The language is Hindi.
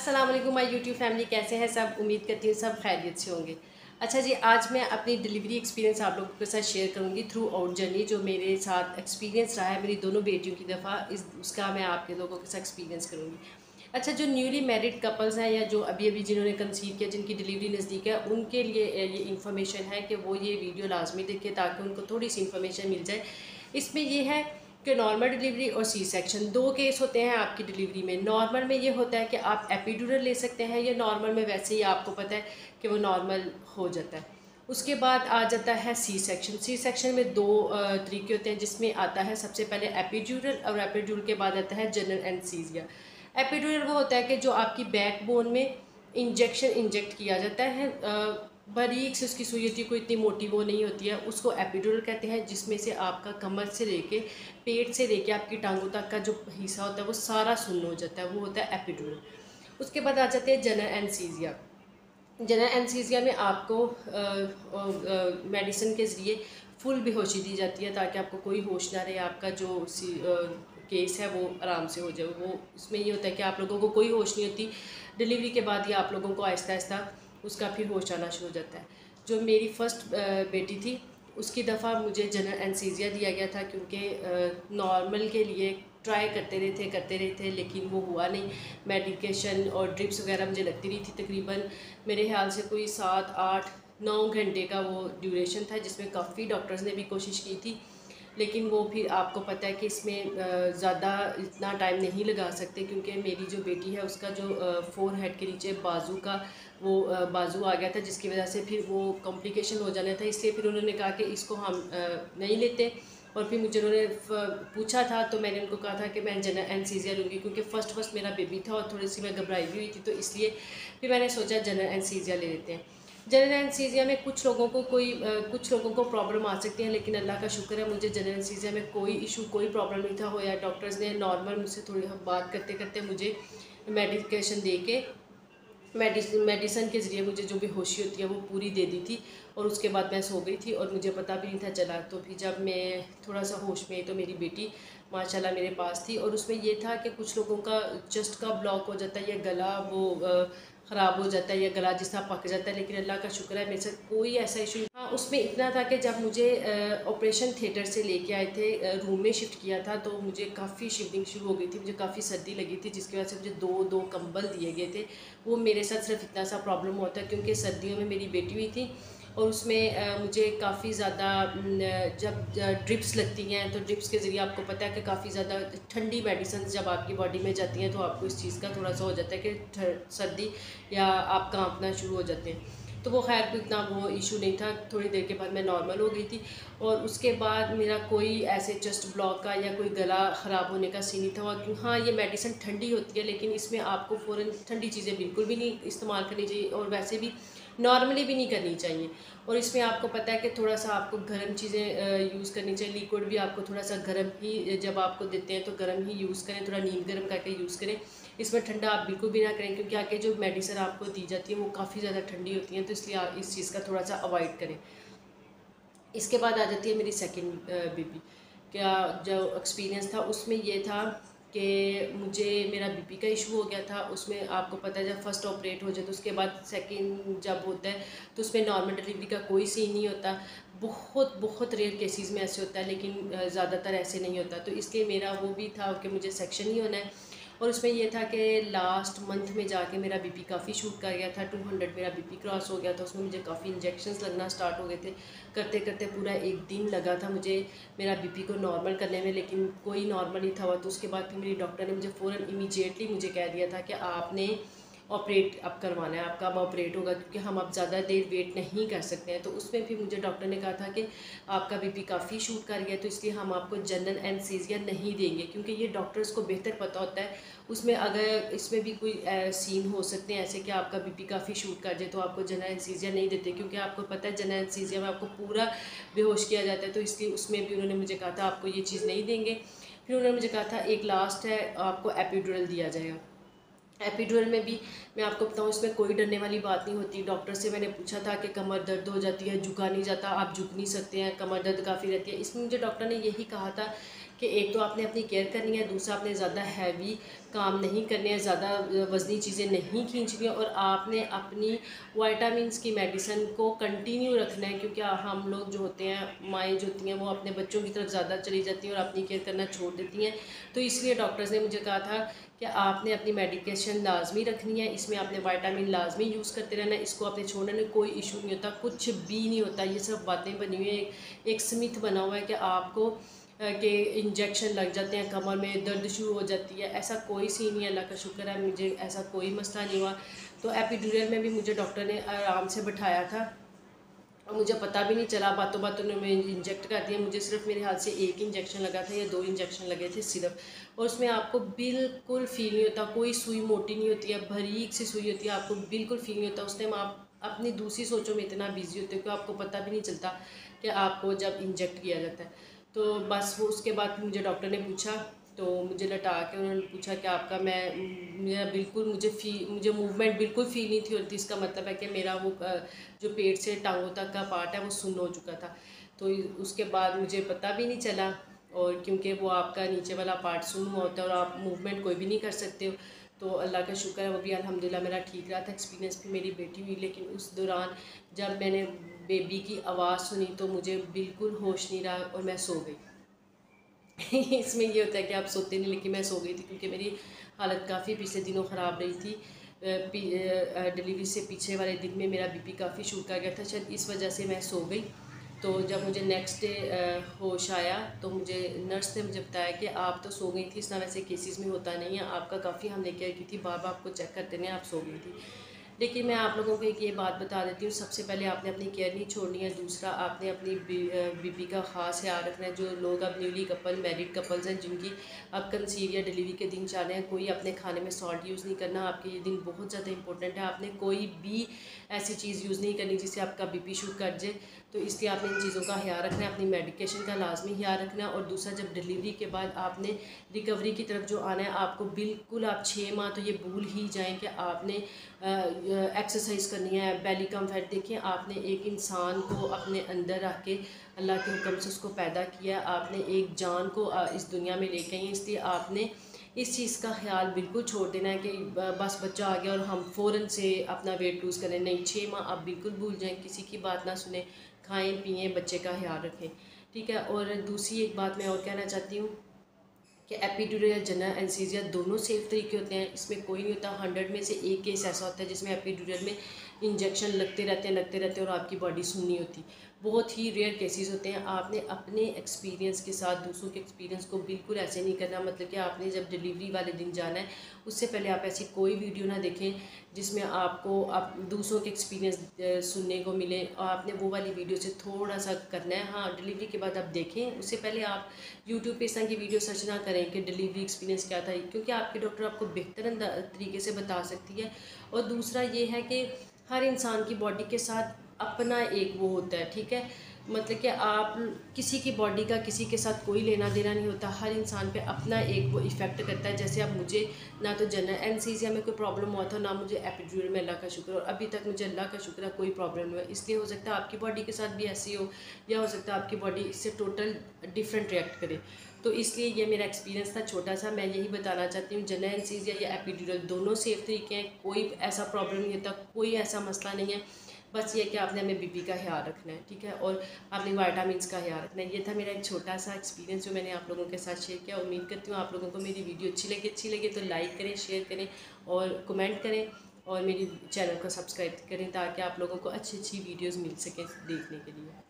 अस्सलाम वालेकुम माय यूट्यूब फैमिली, कैसे हैं सब। उम्मीद करती हूँ सब खैरियत से होंगे। अच्छा जी, आज मैं अपनी डिलीवरी एक्सपीरियंस आप लोगों के साथ शेयर करूँगी थ्रू आउट जर्नी। जो मेरे साथ एक्सपीरियंस रहा है मेरी दोनों बेटियों की दफ़ा उसका मैं आपके लोगों के साथ एक्सपीरियंस करूँगी। अच्छा, जो न्यूली मैरिड कपल्स हैं या जो अभी अभी जिन्होंने कंसीव किया, जिनकी डिलीवरी नज़दीक है, उनके लिए ये इन्फॉर्मेशन है कि वो ये वीडियो लाजमी देखें ताकि उनको थोड़ी सी इन्फॉर्मेशन मिल जाए। इसमें ये है कि नॉर्मल डिलीवरी और सी सेक्शन दो केस होते हैं आपकी डिलीवरी में। नॉर्मल में ये होता है कि आप एपिड्यूरल ले सकते हैं, या नॉर्मल में वैसे ही आपको पता है कि वो नॉर्मल हो जाता है। उसके बाद आ जाता है सी सेक्शन। सी सेक्शन में दो तरीके होते हैं, जिसमें आता है सबसे पहले एपिड्यूरल, और एपिड्यूरल के बाद आता है जनरल एनेस्थीसिया। एपिड्यूरल वो होता है कि जो आपकी बैक बोन में इंजेक्ट किया जाता है, बारीक से उसकी सुई होती है, कोई इतनी मोटी वो नहीं होती है, उसको एपिड्यूरल कहते हैं। जिसमें से आपका कमर से लेके पेट से लेके आपकी टांगों तक का जो हिस्सा होता है वो सारा सुन्न हो जाता है, वो होता है एपिड्यूरल। उसके बाद आ जाते हैं जनरल एनेस्थीसिया। जनरल एनेस्थीसिया में आपको मेडिसिन के ज़रिए फुल बेहोशी दी जाती है ताकि आपको कोई होश ना रहे, आपका जो केस है वो आराम से हो जाए। वो इसमें ये होता है कि आप लोगों को कोई होश नहीं होती, डिलीवरी के बाद ही आप लोगों को आहिस्ता आहिस्ता उसका फिर होश आना शुरू हो जाता है। जो मेरी फ़र्स्ट बेटी थी उसकी दफ़ा मुझे जनरल एनेस्थीसिया दिया गया था, क्योंकि नॉर्मल के लिए ट्राई करते रहे थे लेकिन वो हुआ नहीं। मेडिकेशन और ड्रिप्स वगैरह मुझे लगती रही थी। तकरीबन मेरे ख्याल से कोई 7, 8, 9 घंटे का वो ड्यूरेशन था, जिसमें काफ़ी डॉक्टर्स ने भी कोशिश की थी, लेकिन वो फिर आपको पता है कि इसमें ज़्यादा इतना टाइम नहीं लगा सकते, क्योंकि मेरी जो बेटी है उसका जो फोर हेड के नीचे बाजू का वो बाजू आ गया था, जिसकी वजह से फिर वो कॉम्प्लिकेशन हो जाना था। इसलिए फिर उन्होंने कहा कि इसको हम नहीं लेते। और फिर मुझे उन्होंने पूछा था तो मैंने उनको कहा था कि मैं जनरल एनेस्थीसिया लूँगी, क्योंकि फर्स्ट मेरा बेबी था और थोड़ी सी मैं घबराई भी हुई थी, तो इसलिए फिर मैंने सोचा जनरल एनेस्थीसिया ले लेते हैं। जनरल एनेस्थीसिया में कुछ लोगों को प्रॉब्लम आ सकती है, लेकिन अल्लाह का शुक्र है मुझे जनरल एनेस्थीसिया में कोई इशू, कोई प्रॉब्लम नहीं था। हो या डॉक्टर्स ने नॉर्मल मुझसे थोड़ी बात करते करते मुझे मेडिकेशन दे के मेडिसिन के ज़रिए मुझे जो बेहोशी होती है वो पूरी दे दी थी, और उसके बाद मैं सो गई थी और मुझे पता भी नहीं था चला। तो फिर जब मैं थोड़ा सा होश में आई तो मेरी बेटी माशाल्लाह मेरे पास थी। और उसमें ये था कि कुछ लोगों का चेस्ट का ब्लॉक हो जाता है, या गला वो ख़राब हो जाता है, या गला जिस तरह पक जाता है, लेकिन अल्लाह का शुक्र है मेरे साथ कोई ऐसा इशू। हाँ, उसमें इतना था कि जब मुझे ऑपरेशन थिएटर से लेके आए थे, रूम में शिफ्ट किया था, तो मुझे काफ़ी शिवरिंग शुरू हो गई थी, मुझे काफ़ी सर्दी लगी थी, जिसकी वजह से मुझे दो दो कंबल दिए गए थे। वो मेरे साथ सिर्फ इतना सा प्रॉब्लम होता है क्योंकि सर्दियों में मेरी बेटी हुई थी, और उसमें मुझे काफ़ी ज़्यादा जब ड्रिप्स लगती हैं तो ड्रिप्स के ज़रिए आपको पता है कि काफ़ी ज़्यादा ठंडी मेडिसिन जब आपकी बॉडी में जाती हैं तो आपको इस चीज़ का थोड़ा सा हो जाता है कि सर्दी या आप कांपना शुरू हो जाते हैं। तो वो खैर कोई इतना वो इशू नहीं था, थोड़ी देर के बाद मैं नॉर्मल हो गई थी। और उसके बाद मेरा कोई ऐसे चेस्ट ब्लॉक का या कोई गला ख़राब होने का सीन नहीं था। और हाँ, ये मेडिसिन ठंडी होती है, लेकिन इसमें आपको फ़ौरन ठंडी चीज़ें बिल्कुल भी नहीं इस्तेमाल करनी चाहिए, और वैसे भी नॉर्मली भी नहीं करनी चाहिए। और इसमें आपको पता है कि थोड़ा सा आपको गर्म चीज़ें यूज़ करनी चाहिए। लिक्विड भी आपको थोड़ा सा गर्म ही, जब आपको देते हैं तो गर्म ही यूज़ करें, थोड़ा नीम गर्म करके यूज़ करें। इसमें ठंडा आप बिल्कुल भी ना करें, क्योंकि आगे जो मेडिसिन आपको दी जाती है वो काफ़ी ज़्यादा ठंडी होती हैं, तो इसलिए आप इस चीज़ का थोड़ा सा अवॉइड करें। इसके बाद आ जाती है मेरी सेकंड बेबी। क्या जो एक्सपीरियंस था उसमें ये था कि मुझे मेरा बीपी का इशू हो गया था। उसमें आपको पता है जब फर्स्ट ऑपरेट हो जाए तो उसके बाद सेकंड जब होता है तो उसमें नॉर्मल डिलीवरी का कोई सीन नहीं होता। बहुत बहुत रेयर केसेस में ऐसे होता है, लेकिन ज़्यादातर ऐसे नहीं होता। तो इसलिए मेरा वो भी था कि मुझे सेक्शन ही होना है। और उसमें ये था कि लास्ट मंथ में जाके मेरा बीपी काफ़ी शूट कर गया था, 200 मेरा बीपी क्रॉस हो गया था। उसमें मुझे काफ़ी इंजेक्शंस लगना स्टार्ट हो गए थे। करते करते पूरा एक दिन लगा था मुझे मेरा बीपी को नॉर्मल करने में, लेकिन कोई नॉर्मल नहीं था हुआ। तो उसके बाद फिर मेरी डॉक्टर ने मुझे फ़ौरन इमीडिएटली मुझे कह दिया था कि आपने ऑपरेट अब करवाना है, आपका अब ऑपरेट होगा, क्योंकि हम अब ज़्यादा देर वेट नहीं कर सकते हैं। तो उसमें फिर मुझे डॉक्टर ने कहा था कि आपका बीपी काफ़ी शूट कर गया, तो इसलिए हम आपको जनरल एनेस्थीसिया नहीं देंगे, क्योंकि ये डॉक्टर्स को बेहतर पता होता है उसमें अगर इसमें भी कोई सीन हो सकते हैं ऐसे कि आपका बीपी काफ़ी शूट कर जाए, तो आपको जनरल एनेस्थीसिया नहीं देते, क्योंकि आपको पता है जनरल एनेस्थीसिया में आपको पूरा बेहोश किया जाता है। तो इसलिए उसमें भी उन्होंने मुझे कहा था आपको ये चीज़ नहीं देंगे। फिर उन्होंने मुझे कहा था एक लास्ट है, आपको एपिड्यूरल दिया जाएगा। एपिड्यूरल में भी मैं आपको बताऊँ इसमें कोई डरने वाली बात नहीं होती। डॉक्टर से मैंने पूछा था कि कमर दर्द हो जाती है, झुका नहीं जाता, आप झुक नहीं सकते हैं, कमर दर्द काफ़ी रहती है। इसमें मुझे डॉक्टर ने यही कहा था कि एक तो आपने अपनी केयर करनी है, दूसरा आपने ज़्यादा हैवी काम नहीं करने हैं, ज़्यादा वज़नी चीज़ें नहीं खींचनी है, और आपने अपनी विटामिन्स की मेडिसिन को कंटिन्यू रखना है। क्योंकि हम लोग जो होते हैं, माएँ जो होती हैं, वो अपने बच्चों की तरफ ज़्यादा चली जाती हैं और अपनी केयर करना छोड़ देती हैं। तो इसलिए डॉक्टर्स ने मुझे कहा था कि आपने अपनी मेडिकेशन लाजमी रखनी है, इसमें आपने विटामिन लाजमी यूज़ करते रहना है, इसको आपने छोड़ने में कोई इशू नहीं होता, कुछ भी नहीं होता। ये सब बातें बनी हुई हैं, एक स्मिथ बना हुआ है कि आपको के इंजेक्शन लग जाते हैं, कमर में दर्द शुरू हो जाती है। ऐसा कोई सीन नहीं है, अल्लाह का शुक्र है मुझे ऐसा कोई मसला नहीं हुआ। तो एपिड्यूरल में भी मुझे डॉक्टर ने आराम से बिठाया था और मुझे पता भी नहीं चला, बातों बातों में इंजेक्ट कर दिया। मुझे सिर्फ मेरे हाथ से एक इंजेक्शन लगा था या 2 इंजेक्शन लगे थे सिर्फ, और उसमें आपको बिल्कुल फील नहीं होता, कोई सुई मोटी नहीं होती है, बारीक सी सुई होती है, आपको बिल्कुल फील नहीं होता। उस टाइम आप अपनी दूसरी सोचों में इतना बिजी होते हो कि आपको पता भी नहीं चलता कि आपको जब इंजेक्ट किया जाता है। तो बस वो उसके बाद मुझे डॉक्टर ने पूछा, तो मुझे लटा के उन्होंने पूछा कि आपका मेरा बिल्कुल मुझे मूवमेंट बिल्कुल फील नहीं थी होती। इसका मतलब है कि मेरा वो जो पेट से टांगों तक का पार्ट है वो सुन्न हो चुका था। तो उसके बाद मुझे पता भी नहीं चला, और क्योंकि वो आपका नीचे वाला पार्ट सुन्न हुआ होता है और आप मूवमेंट कोई भी नहीं कर सकते हो। तो अल्लाह का शुक्र है, वो भी अल्हम्दुलिल्लाह मेरा ठीक रहा था। एक्सपीरियंस भी मेरी बेटी हुई, लेकिन उस दौरान जब मैंने बेबी की आवाज़ सुनी तो मुझे बिल्कुल होश नहीं रहा और मैं सो गई। इसमें ये होता है कि आप सोते नहीं, लेकिन मैं सो गई थी क्योंकि मेरी हालत काफ़ी पिछले दिनों ख़राब रही थी। डिलीवरी से पीछे वाले दिन में मेरा बीपी काफ़ी शूट कर गया था, शायद इस वजह से मैं सो गई। तो जब मुझे नेक्स्ट डे होश आया तो मुझे नर्स ने मुझे बताया कि आप तो सो गई थी, इस तरह वैसे केसेस में होता नहीं है, आपका काफ़ी हमने केयर की थी, बार बार आपको चेक करते नहीं, आप सो गई थी। लेकिन मैं आप लोगों को एक ये बात बता देती हूँ, सबसे पहले आपने अपनी केयर नहीं छोड़नी है। दूसरा, आपने अपनी बीपी का ख़ास ख्याल रखना है। जो लोग अब न्यूली कपल मैरिड कपल्स हैं, जिनकी अब कंसीव या डिलीवरी के दिन चल रहे हैं, कोई अपने खाने में सॉल्ट यूज़ नहीं करना। आपके ये दिन बहुत ज़्यादा इंपॉर्टेंट है। आपने कोई भी ऐसी चीज़ यूज़ नहीं करनी जिससे आपका बीपी शूट कर जाए। तो इसलिए आपने इन चीज़ों का ख्याल रखना है, अपनी मेडिकेशन का लाजमी ख्याल रखना है। और दूसरा, जब डिलीवरी के बाद आपने रिकवरी की तरफ जो आना है, आपको बिल्कुल आप 6 माह तो ये भूल ही जाएँ कि आपने एक्सरसाइज करनी है, बेली कम फैट। देखिए, आपने एक इंसान को अपने अंदर रख के अल्लाह के हुक्म से उसको पैदा किया, आपने एक जान को इस दुनिया में लेके आई, इसलिए आपने इस चीज़ का ख्याल बिल्कुल छोड़ देना है कि बस बच्चा आ गया और हम फ़ौरन से अपना वेट लूज़ करें। नहीं, 6 माह आप बिल्कुल भूल जाएं, किसी की बात ना सुने, खाएं पिएं, बच्चे का ख्याल रखें, ठीक है। और दूसरी एक बात मैं और कहना चाहती हूँ कि एपिड्यूरल या जनरल एनेस्थीसिया दोनों सेफ तरीके होते हैं। इसमें कोई नहीं होता, 100 में से एक केस ऐसा होता है जिसमें एपिड्यूरल में इंजेक्शन लगते रहते हैं और आपकी बॉडी सुन नहीं होती। बहुत ही रेयर केसेस होते हैं। आपने अपने एक्सपीरियंस के साथ दूसरों के एक्सपीरियंस को बिल्कुल ऐसे नहीं करना। मतलब कि आपने जब डिलीवरी वाले दिन जाना है, उससे पहले आप ऐसी कोई वीडियो ना देखें जिसमें आपको दूसरों के एक्सपीरियंस सुनने को मिले, और आपने वो वाली वीडियो से थोड़ा सा करना है। हाँ, डिलीवरी के बाद आप देखें, उससे पहले आप यूट्यूब पे इस तरह की वीडियो सर्च ना करें कि डिलीवरी एक्सपीरियंस क्या था, क्योंकि आपके डॉक्टर आपको बेहतर तरीके से बता सकती है। और दूसरा ये है कि हर इंसान की बॉडी के साथ अपना एक वो होता है, ठीक है। मतलब कि आप किसी की बॉडी का किसी के साथ कोई लेना देना नहीं होता, हर इंसान पे अपना एक वो इफ़ेक्ट करता है। जैसे अब मुझे ना तो जनरल एनेस्थीसिया में कोई प्रॉब्लम हुआ था, ना मुझे एपिड्यूरल में, अल्लाह का शुक्र, और अभी तक मुझे अल्लाह का शुक्र है कोई प्रॉब्लम नहीं हुआ। इसलिए हो सकता है आपकी बॉडी के साथ भी ऐसी हो, या हो सकता है आपकी बॉडी इससे टोटल डिफरेंट रिएक्ट करे। तो इसलिए ये मेरा एक्सपीरियंस था छोटा सा, मैं यही बताना चाहती हूँ। जनरल एनेस्थीसिया या एपिड्यूरल दोनों सेफ तरीके हैं, कोई ऐसा प्रॉब्लम नहीं होता, कोई ऐसा मसला नहीं है। बस ये कि आपने हमें बीपी का ख्याल रखना है, ठीक है, और आपने विटामिन्स का ख्याल रखना है। ये था मेरा एक छोटा सा एक्सपीरियंस जो मैंने आप लोगों के साथ शेयर किया। उम्मीद करती हूँ आप लोगों को मेरी वीडियो अच्छी लगे तो लाइक करें, शेयर करें और कमेंट करें, और मेरी चैनल को सब्सक्राइब करें ताकि आप लोगों को अच्छी वीडियोज़ मिल सकें देखने के लिए।